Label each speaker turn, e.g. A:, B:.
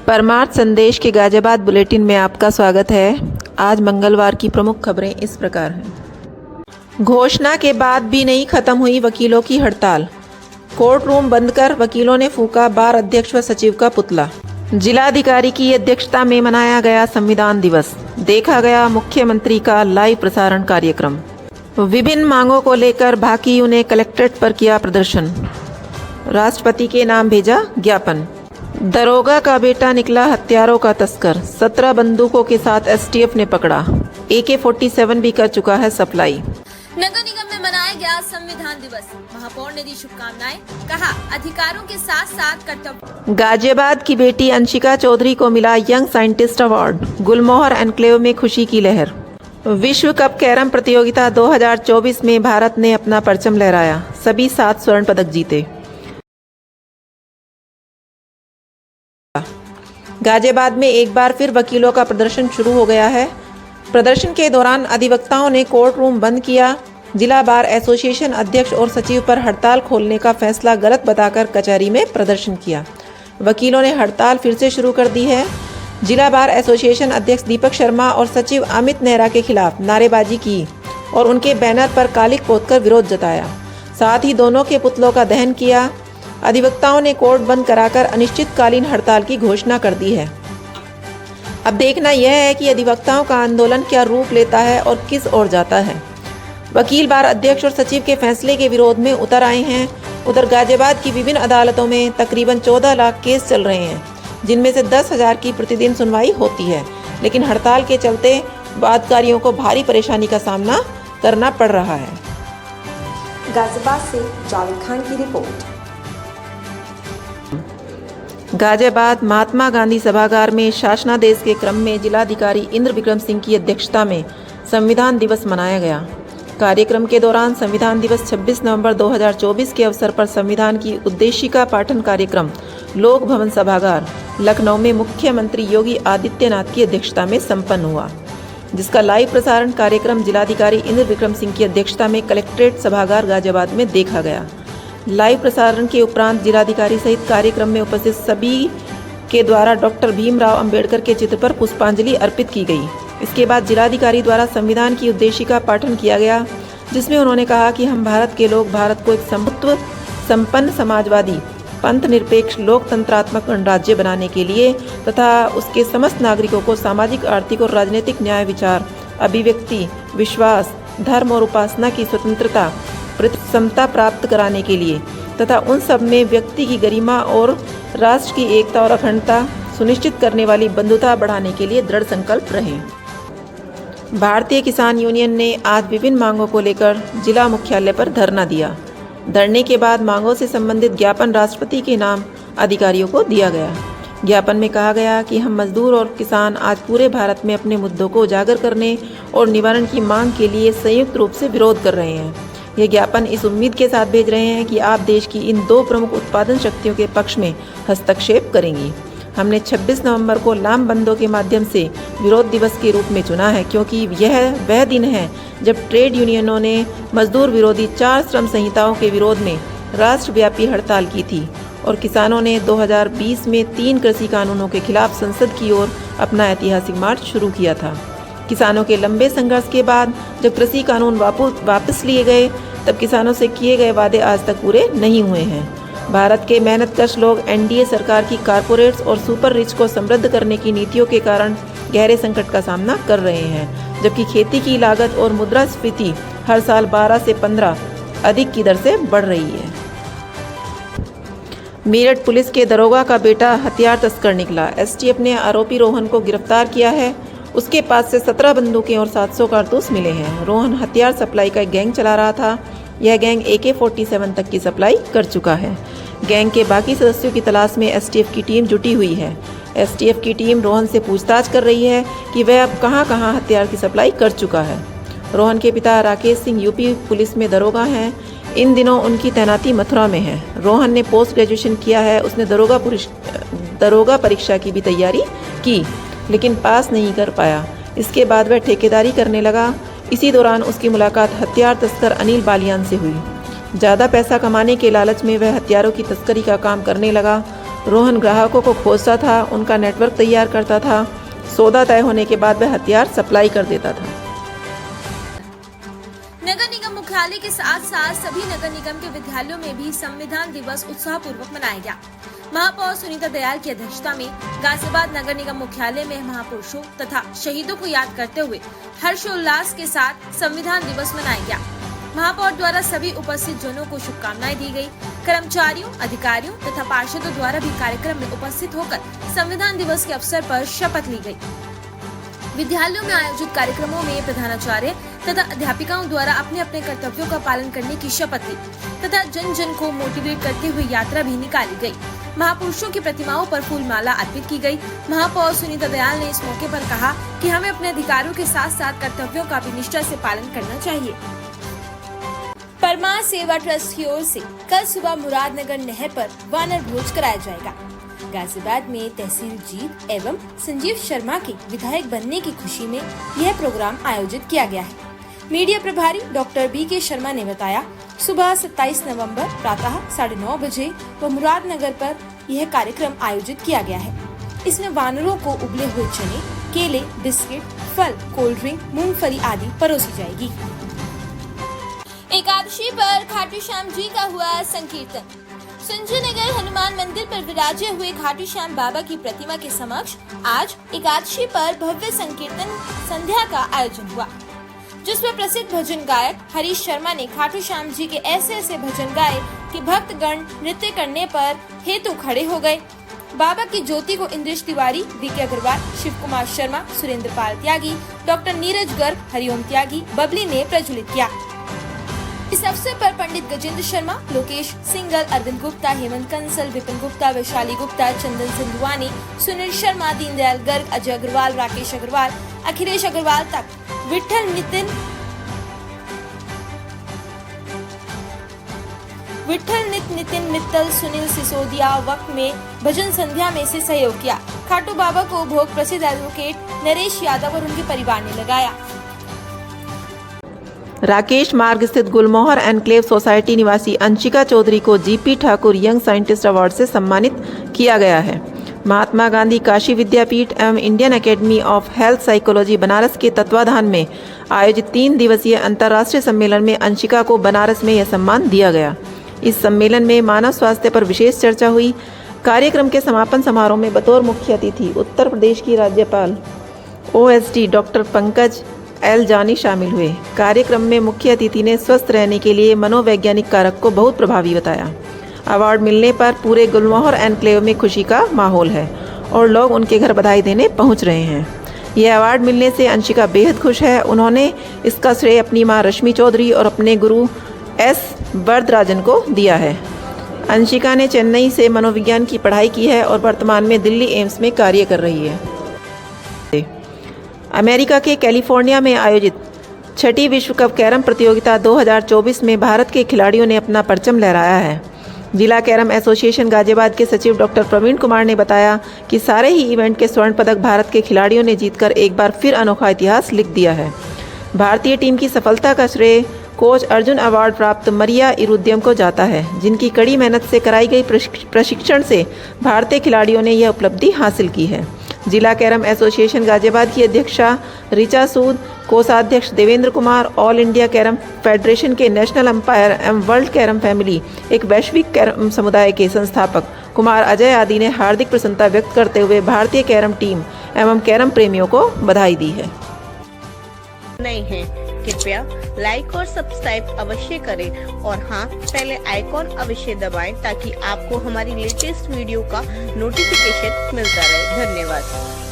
A: परमार्थ संदेश के गाजियाबाद बुलेटिन में आपका स्वागत है। आज मंगलवार की प्रमुख खबरें इस प्रकार हैं। घोषणा के बाद भी नहीं खत्म हुई वकीलों की हड़ताल। कोर्ट रूम बंद कर वकीलों ने फूंका बार अध्यक्ष व सचिव का पुतला। जिलाधिकारी की अध्यक्षता में मनाया गया संविधान दिवस। देखा गया मुख्यमंत्री का लाइव प्रसारण कार्यक्रम। विभिन्न मांगों को लेकर भाकियू ने कलेक्ट्रेट पर किया प्रदर्शन। राष्ट्रपति के नाम भेजा ज्ञापन। दरोगा का बेटा निकला हथियारों का तस्कर। 17 बंदूकों के साथ एसटीएफ ने पकड़ा। AK-47 भी कर चुका है सप्लाई।
B: नगर निगम में मनाया गया संविधान दिवस। महापौर ने दी शुभकामनाएं, कहा अधिकारों के साथ साथ कर्तव्य।
A: गाजियाबाद की बेटी अंशिका चौधरी को मिला यंग साइंटिस्ट अवार्ड। गुलमोहर एनक्लेव में खुशी की लहर। विश्व कप कैरम प्रतियोगिता 2024 में भारत ने अपना परचम लहराया। सभी 7 स्वर्ण पदक जीते। गाजियाबाद में एक बार फिर वकीलों का प्रदर्शन शुरू हो गया है। प्रदर्शन के दौरान अधिवक्ताओं ने कोर्ट रूम बंद किया। जिला बार एसोसिएशन अध्यक्ष और सचिव पर हड़ताल खोलने का फैसला गलत बताकर कचहरी में प्रदर्शन किया। वकीलों ने हड़ताल फिर से शुरू कर दी है। जिला बार एसोसिएशन अध्यक्ष दीपक शर्मा और सचिव अमित नेहरा के खिलाफ नारेबाजी की और उनके बैनर पर कालिक पोतकर विरोध जताया। साथ ही दोनों के पुतलों का दहन किया। अधिवक्ताओं ने कोर्ट बंद कराकर अनिश्चितकालीन हड़ताल की घोषणा कर दी है। अब देखना यह है कि अधिवक्ताओं का आंदोलन क्या रूप लेता है और किस ओर जाता है। वकील बार अध्यक्ष और सचिव के फैसले के विरोध में उतर आए हैं। उधर गाजियाबाद की विभिन्न अदालतों में तकरीबन 14 लाख केस चल रहे हैं, जिनमें से 10,000 की प्रतिदिन सुनवाई होती है। लेकिन हड़ताल के चलते वादकारियों को भारी परेशानी का सामना करना पड़ रहा है।
C: गाजियाबाद से जावेद खान की रिपोर्ट।
A: गाजियाबाद महात्मा गांधी सभागार में शासनादेश के क्रम में जिलाधिकारी इंद्र विक्रम सिंह की अध्यक्षता में संविधान दिवस मनाया गया। कार्यक्रम के दौरान संविधान दिवस 26 नवंबर 2024 के अवसर पर संविधान की उद्देशिका पाठन कार्यक्रम लोक भवन सभागार लखनऊ में मुख्यमंत्री योगी आदित्यनाथ की अध्यक्षता में संपन्न हुआ, जिसका लाइव प्रसारण कार्यक्रम जिलाधिकारी इंद्र विक्रम सिंह की अध्यक्षता में कलेक्ट्रेट सभागार गाजियाबाद में देखा गया। लाइव प्रसारण के उपरांत जिलाधिकारी सहित कार्यक्रम में उपस्थित सभी के द्वारा डॉक्टर भीमराव अंबेडकर के चित्र पर पुष्पांजलि अर्पित की गई। इसके बाद जिलाधिकारी द्वारा संविधान की उद्देशिका पाठन किया गया, जिसमें उन्होंने कहा कि हम भारत के लोग भारत को एक समत्व संपन्न समाजवादी पंथ निरपेक्ष लोकतंत्रात्मक गणराज्य बनाने के लिए तथा उसके समस्त नागरिकों को सामाजिक, आर्थिक और राजनीतिक न्याय, विचार, अभिव्यक्ति, विश्वास, धर्म और उपासना की स्वतंत्रता, समता प्राप्त कराने के लिए तथा उन सब में व्यक्ति की गरिमा और राष्ट्र की एकता और अखंडता सुनिश्चित करने वाली बंधुता बढ़ाने के लिए दृढ़ संकल्प रहे। भारतीय किसान यूनियन ने आज विभिन्न मांगों को लेकर जिला मुख्यालय पर धरना दिया। धरने के बाद मांगों से संबंधित ज्ञापन राष्ट्रपति के नाम अधिकारियों को दिया गया। ज्ञापन में कहा गया कि हम मजदूर और किसान आज पूरे भारत में अपने मुद्दों को उजागर करने और निवारण की मांग के लिए संयुक्त रूप से विरोध कर रहे हैं। ये ज्ञापन इस उम्मीद के साथ भेज रहे हैं कि आप देश की इन 2 प्रमुख उत्पादन शक्तियों के पक्ष में हस्तक्षेप करेंगी। हमने 26 नवंबर को लामबंदों के माध्यम से विरोध दिवस के रूप में चुना है, क्योंकि यह वह दिन है जब ट्रेड यूनियनों ने मजदूर विरोधी 4 श्रम संहिताओं के विरोध में राष्ट्रव्यापी हड़ताल की थी और किसानों ने 2020 में 3 कृषि कानूनों के खिलाफ संसद की ओर अपना ऐतिहासिक मार्च शुरू किया था। किसानों के लंबे संघर्ष के बाद जब कृषि कानून वापस लिए गए, तब किसानों से किए गए वादे आज तक पूरे नहीं हुए हैं। भारत के मेहनतकश लोग एनडीए सरकार की कारपोरेट्स और सुपर रिच को समृद्ध करने की नीतियों के कारण गहरे संकट का सामना कर रहे हैं, जबकि खेती की लागत और मुद्रास्फीति हर साल 12 से 15 अधिक की दर से बढ़ रही है। मेरठ पुलिस के दरोगा का बेटा हथियार तस्कर निकला। एसटीएफ ने आरोपी रोहन को गिरफ्तार किया है। उसके पास से 17 बंदूकें और 700 कारतूस मिले हैं। रोहन हथियार सप्लाई का एक गैंग चला रहा था। यह गैंग AK-47 तक की सप्लाई कर चुका है। गैंग के बाकी सदस्यों की तलाश में एसटीएफ की टीम जुटी हुई है। एसटीएफ की टीम रोहन से पूछताछ कर रही है कि वह अब कहां हथियार की सप्लाई कर चुका है। रोहन के पिता राकेश सिंह यूपी पुलिस में दरोगा हैं। इन दिनों उनकी तैनाती मथुरा में है। रोहन ने पोस्ट ग्रेजुएशन किया है। उसने दरोगा परीक्षा की भी तैयारी की, लेकिन पास नहीं कर पाया। इसके बाद वह ठेकेदारी करने लगा। इसी दौरान उसकी मुलाकात हथियार तस्कर अनिल बालियान से हुई। ज़्यादा पैसा कमाने के लालच में वह हथियारों की तस्करी का काम करने लगा। रोहन ग्राहकों को खोजता था, उनका नेटवर्क तैयार करता था, सौदा तय होने के बाद वह हथियार सप्लाई कर देता था।
B: नगर निगम मुख्यालय के साथ साथ सभी नगर निगम के विद्यालयों में भी संविधान दिवस उत्साहपूर्वक मनाया गया। महापौर सुनीता दयाल की अध्यक्षता में गाजियाबाद नगर निगम मुख्यालय में महापुरुषों तथा शहीदों को याद करते हुए हर्षोल्लास के साथ संविधान दिवस मनाया गया। महापौर द्वारा सभी उपस्थित जनों को शुभकामनाएं दी गई। कर्मचारियों, अधिकारियों तथा पार्षदों द्वारा भी कार्यक्रम में उपस्थित होकर संविधान दिवस के अवसर पर शपथ ली गई। विद्यालयों में आयोजित कार्यक्रमों में प्रधानाचार्य तथा अध्यापिकाओं द्वारा अपने अपने कर्तव्यों का पालन करने की शपथ ली तथा जन जन को मोटिवेट करते हुए यात्रा भी निकाली गई। महापुरुषों की प्रतिमाओं पर फूल माला अर्पित की गई। महापौर सुनीता दयाल ने इस मौके पर कहा कि हमें अपने अधिकारों के साथ साथ कर्तव्यों का भी निष्ठा से पालन करना चाहिए। परमार सेवा ट्रस्ट की ओर से कल सुबह मुरादनगर नहर पर वानर भोज कराया जाएगा। गाजियाबाद में तहसील जीत एवं संजीव शर्मा के विधायक बनने की खुशी में यह प्रोग्राम आयोजित किया गया है। मीडिया प्रभारी डॉक्टर बी.के. शर्मा ने बताया, सुबह 27 नवंबर प्रातः 9:30 बजे व मुरादनगर पर यह कार्यक्रम आयोजित किया गया है। इसमें वानरों को उबले हुए चने, केले, बिस्किट, फल, कोल्ड ड्रिंक, मूंगफली आदि परोसी जाएगी। एकादशी पर खाटू श्याम जी का हुआ संकीर्तन। संजय नगर हनुमान मंदिर पर विराजे हुए खाटू श्याम बाबा की प्रतिमा के समक्ष आज एकादशी पर भव्य संकीर्तन संध्या का आयोजन हुआ, जिसमें प्रसिद्ध भजन गायक हरीश शर्मा ने खाटू श्याम जी के ऐसे भजन गाए कि भक्तगण नृत्य करने पर हेतु खड़े हो गए। बाबा की ज्योति को इंद्रेश तिवारी, वी.के. अग्रवाल, शिव कुमार शर्मा, सुरेंद्र पाल त्यागी, डॉक्टर नीरज गर्ग, हरिओम त्यागी, बबली ने प्रज्वलित किया। इस अवसर पर पंडित गजेंद्र शर्मा, लोकेश सिंगल, अरविंद गुप्ता, हेमंत कंसल, विपिन गुप्ता, वैशाली गुप्ता, चंदन सिंधुवानी, सुनील शर्मा, दीनदयाल गर्ग, अजय अग्रवाल, राकेश अग्रवाल, अखिलेश अग्रवाल तक विठल नितिन मित्तल, सुनील सिसोदिया वक्त में भजन संध्या में से सहयोग किया। खाटू बाबा को भोग प्रसिद्ध एडवोकेट नरेश यादव और उनके परिवार ने लगाया।
A: राकेश मार्ग स्थित गुलमोहर एनक्लेव सोसाइटी निवासी अंशिका चौधरी को GP Thakur young scientist award से सम्मानित किया गया है। महात्मा गांधी काशी विद्यापीठ एवं Indian academy of health psychology Banaras के तत्वाधान में आयोजित 3 दिवसीय अंतर्राष्ट्रीय सम्मेलन में अंशिका को बनारस में यह सम्मान दिया गया। इस सम्मेलन में मानव स्वास्थ्य पर विशेष चर्चा हुई। कार्यक्रम के समापन समारोह में बतौर मुख्य अतिथि उत्तर प्रदेश की राज्यपाल OSD डॉक्टर पंकज एल जानी शामिल हुए। कार्यक्रम में मुख्य अतिथि ने स्वस्थ रहने के लिए मनोवैज्ञानिक कारक को बहुत प्रभावी बताया। अवार्ड मिलने पर पूरे गुलमोहर एनक्लेव में खुशी का माहौल है और लोग उनके घर बधाई देने पहुंच रहे हैं। यह अवार्ड मिलने से अंशिका बेहद खुश है। उन्होंने इसका श्रेय अपनी मां रश्मि चौधरी और अपने गुरु S. वरदराजन को दिया है। अंशिका ने चेन्नई से मनोविज्ञान की पढ़ाई की है और वर्तमान में दिल्ली एम्स में कार्य कर रही है। अमेरिका के कैलिफोर्निया में आयोजित 6ठी विश्व कप कैरम प्रतियोगिता 2024 में भारत के खिलाड़ियों ने अपना परचम लहराया है। जिला कैरम एसोसिएशन गाजियाबाद के सचिव डॉक्टर प्रवीण कुमार ने बताया कि सारे ही इवेंट के स्वर्ण पदक भारत के खिलाड़ियों ने जीतकर एक बार फिर अनोखा इतिहास लिख दिया है। भारतीय टीम की सफलता का श्रेय कोच अर्जुन अवार्ड प्राप्त मरिया इरुद्यम को जाता है, जिनकी कड़ी मेहनत से कराई गई प्रशिक्षण से भारतीय खिलाड़ियों ने यह उपलब्धि हासिल की है। जिला कैरम एसोसिएशन गाजियाबाद की अध्यक्षा ऋचा सूद, कोषाध्यक्ष Devendra Kumar, all India carrom federation के नेशनल अंपायर एवं वर्ल्ड कैरम फैमिली, एक वैश्विक कैरम समुदाय के संस्थापक कुमार अजय आदि ने हार्दिक प्रसन्नता व्यक्त करते हुए भारतीय कैरम टीम एवं कैरम प्रेमियों को बधाई दी है।
D: नए हैं कृपया लाइक और सब्सक्राइब अवश्य करें और हाँ, पहले आइकॉन अवश्य दबाएं ताकि आपको हमारी लेटेस्ट वीडियो का नोटिफिकेशन मिलता रहे। धन्यवाद।